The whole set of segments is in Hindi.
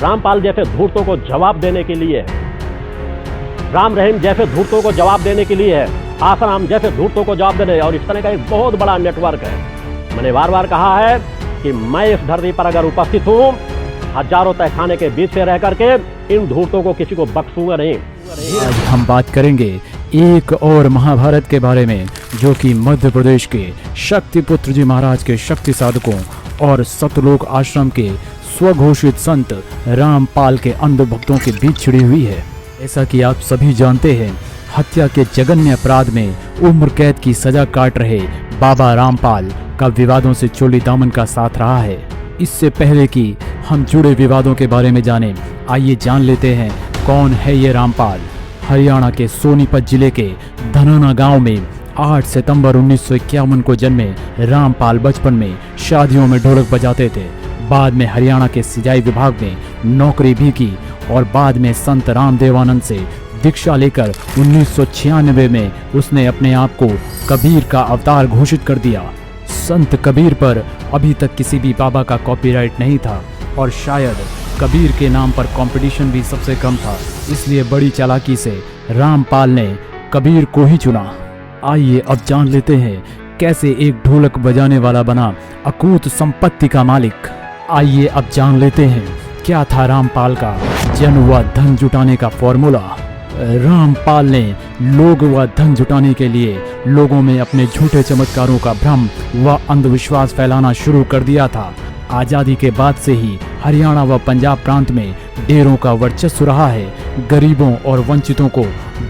रामपाल जैसे धूर्तों को जवाब देने के लिए है, राम रहीम जैसे धूर्तों को जवाब देने के लिए है, आसाराम जैसे धूर्तों को जवाब देने, और इस तरह का एक बहुत बड़ा नेटवर्क है। मैंने बार बार कहा है कि मैं इस धरती पर अगर उपस्थित हूं, हजारों तहखाने के बीच से रह करके इन धूर्तों को किसी को बख्शूंगा नहीं। आज हम बात करेंगे एक और महाभारत के बारे में, जो कि मध्य प्रदेश के शक्तिपुत्र जी महाराज के शक्ति साधकों और सतलोक आश्रम के स्वघोषित संत रामपाल के अंध भक्तों के बीच छिड़ी हुई है। ऐसा कि आप सभी जानते हैं, हत्या के जघन्य अपराध में उम्र कैद की सजा काट रहे बाबा रामपाल का विवादों से चोली दामन का साथ रहा है। इससे पहले कि हम जुड़े विवादों के बारे में जानें, आइए जान लेते हैं कौन है ये रामपाल। हरियाणा के सोनीपत जिले के धनाना गांव में 8 सितंबर 1951 को जन्मे रामपाल बचपन में शादियों में ढोलक बजाते थे। बाद में हरियाणा के सिंचाई विभाग में नौकरी भी की और बाद में संत रामदेवानंद से दीक्षा लेकर 1996 में उसने अपने आप को कबीर का अवतार घोषित कर दिया। संत कबीर पर अभी तक किसी भी बाबा का कॉपीराइट नहीं था और शायद कबीर के नाम पर कंपटीशन भी सबसे कम था, इसलिए बड़ी चालाकी से रामपाल ने कबीर को ही चुना। आइए अब जान लेते हैं कैसे एक ढोलक बजाने वाला बना अकूत संपत्ति का मालिक। आइए अब जान लेते हैं क्या था रामपाल का जन व धन जुटाने का फॉर्मूला। रामपाल ने लोग व धन जुटाने के लिए लोगों में अपने झूठे चमत्कारों का भ्रम व अंधविश्वास फैलाना शुरू कर दिया था। आज़ादी के बाद से ही हरियाणा व पंजाब प्रांत में डेरों का वर्चस्व रहा है। गरीबों और वंचितों को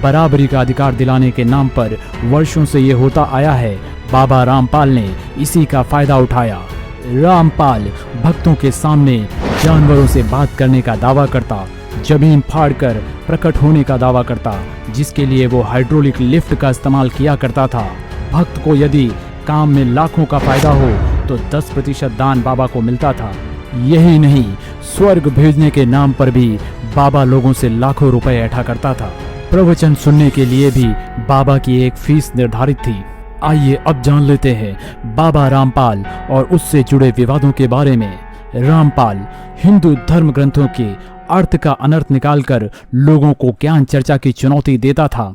बराबरी का अधिकार दिलाने के नाम पर वर्षों से ये होता आया है। बाबा रामपाल ने इसी का फायदा उठाया। रामपाल भक्तों के सामने जानवरों से बात करने का दावा करता, जमीन फाड़कर प्रकट होने का दावा करता, जिसके लिए वो हाइड्रोलिक लिफ्ट का इस्तेमाल किया करता था। भक्त को यदि काम में लाखों का फायदा हो तो 10% दान बाबा को मिलता था। यही नहीं, स्वर्ग भेजने के नाम पर भी बाबा लोगों से लाखों रुपए ऐंठा करता था। प्रवचन सुनने के लिए भी बाबा की एक फीस निर्धारित थी। आइए अब जान लेते हैं बाबा रामपाल और उससे जुड़े विवादों के बारे में। रामपाल हिंदू धर्म ग्रंथों के अर्थ का अनर्थ निकालकर लोगों को ज्ञान चर्चा की चुनौती देता था।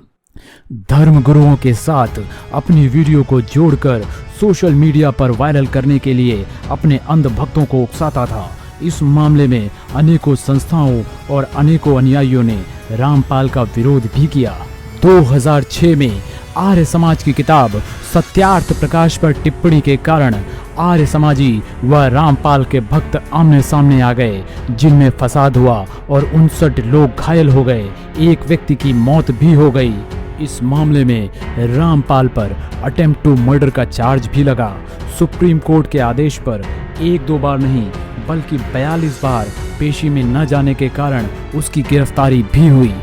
धर्म गुरुओं के साथ अपनी वीडियो को जोड़कर सोशल मीडिया पर वायरल करने के लिए अपने अंध भक्तों को उकसाता था। इस मामले में अनेकों संस्थाओं और अनेकों अनुयायियों ने रामपाल का विरोध भी किया। 2006 में आर्य समाज की किताब सत्यार्थ प्रकाश पर टिप्पणी के कारण आर्य समाजी व रामपाल के भक्त आमने सामने आ गए, जिनमें फसाद हुआ और 59 लोग घायल हो गए। एक व्यक्ति की मौत भी हो गई। इस मामले में रामपाल पर अटेम्प्ट टू मर्डर का चार्ज भी लगा। सुप्रीम कोर्ट के आदेश पर 1-2 बार नहीं बल्कि 42 बार पेशी में न जाने के कारण उसकी गिरफ्तारी भी हुई।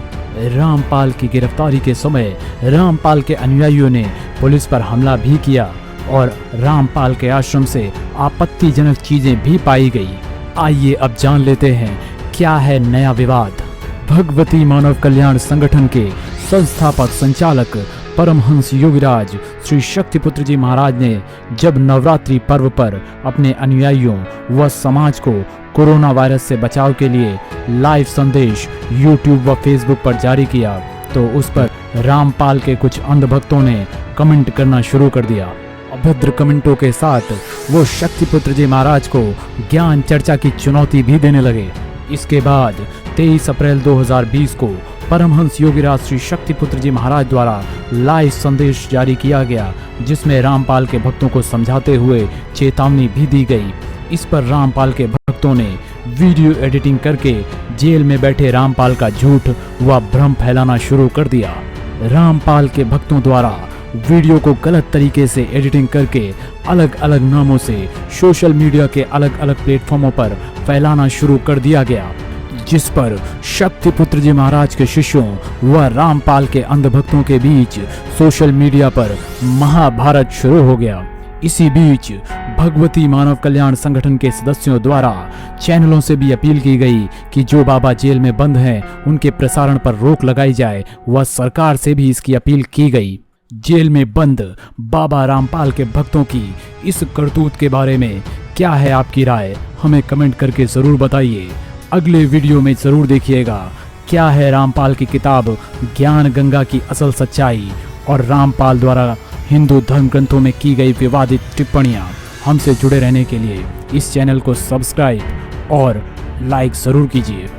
रामपाल की गिरफ्तारी के समय रामपाल के अनुयायियों ने पुलिस पर हमला भी किया और रामपाल के आश्रम से आपत्तिजनक चीजें भी पाई गई। आइए अब जान लेते हैं क्या है नया विवाद। भगवती मानव कल्याण संगठन के संस्थापक संचालक परमहंस योगीराज श्री शक्तिपुत्र जी महाराज ने जब नवरात्रि पर्व पर अपने अनुयायियों व समाज को कोरोना वायरस से बचाव के लिए लाइव संदेश यूट्यूब व फेसबुक पर जारी किया, तो उस पर रामपाल के कुछ अंध भक्तों ने कमेंट करना शुरू कर दिया। अभद्र कमेंटों के साथ वो शक्तिपुत्र जी महाराज को ज्ञान चर्चा की चुनौती भी देने लगे। इसके बाद 23 अप्रैल 2020 को परमहंस योगीराज श्री शक्तिपुत्र जी महाराज द्वारा लाइव संदेश जारी किया गया, जिसमें रामपाल के भक्तों को समझाते हुए चेतावनी भी दी गई। इस पर रामपाल के भक्तों ने वीडियो एडिटिंग करके जेल में बैठे रामपाल का झूठ व भ्रम फैलाना शुरू कर दिया। रामपाल के भक्तों द्वारा वीडियो को गलत तरीके से एडिटिंग करके अलग अलग नामों से सोशल मीडिया के अलग अलग प्लेटफॉर्मों पर फैलाना शुरू कर दिया गया, जिस पर शक्तिपुत्र जी महाराज के शिष्यों व रामपाल के अंध भक्तों के बीच सोशल मीडिया पर महाभारत शुरू हो गया। इसी बीच भगवती मानव कल्याण संगठन के सदस्यों द्वारा चैनलों से भी अपील की गई कि जो बाबा जेल में बंद हैं उनके प्रसारण पर रोक लगाई जाए व सरकार से भी इसकी अपील की गई। जेल में बंद बाबा रामपाल के भक्तों की इस करतूत के बारे में क्या है आपकी राय, हमें कमेंट करके जरूर बताइए। अगले वीडियो में जरूर देखिएगा क्या है रामपाल की किताब ज्ञान गंगा की असल सच्चाई और रामपाल द्वारा हिंदू धर्म ग्रंथों में की गई विवादित टिप्पणियां। हमसे जुड़े रहने के लिए इस चैनल को सब्सक्राइब और लाइक जरूर कीजिए।